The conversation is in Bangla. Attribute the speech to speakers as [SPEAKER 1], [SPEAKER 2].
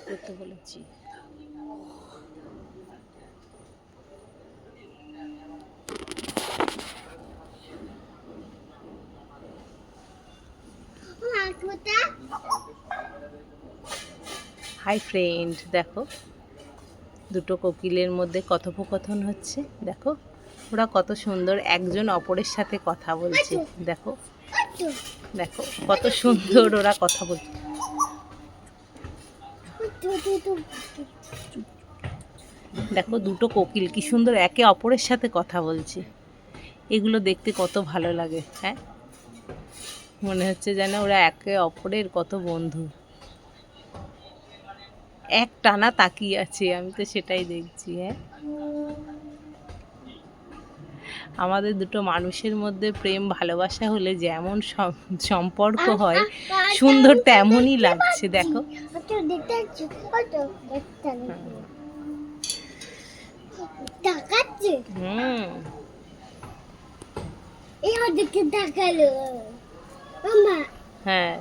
[SPEAKER 1] করতে বলেছি। হাই ফ্রেন্ড, দেখো দুটো কোকিলের মধ্যে কথোপকথন হচ্ছে। দেখো ওরা কত সুন্দর একজন অপরের সাথে কথা বলছে। দেখো দেখো কত সুন্দর ওরা কথা বলছে। দেখো দুটো কোকিল কি সুন্দর একে অপরের সাথে কথা বলছে। এগুলো দেখতে কত ভালো লাগে। হ্যাঁ, মনে হচ্ছে যেন ওরা একে অপরের কত বন্ধু। এক টানা তাকিয়ে আছে, আমি তো সেটাই দেখছি। হ্যাঁ, আমাদের দুটো মানুষের মধ্যে প্রেম ভালোবাসা হলে যেমন সম্পর্ক হয়, সুন্দর তেমনই লাগছে। দেখো হ্যাঁ।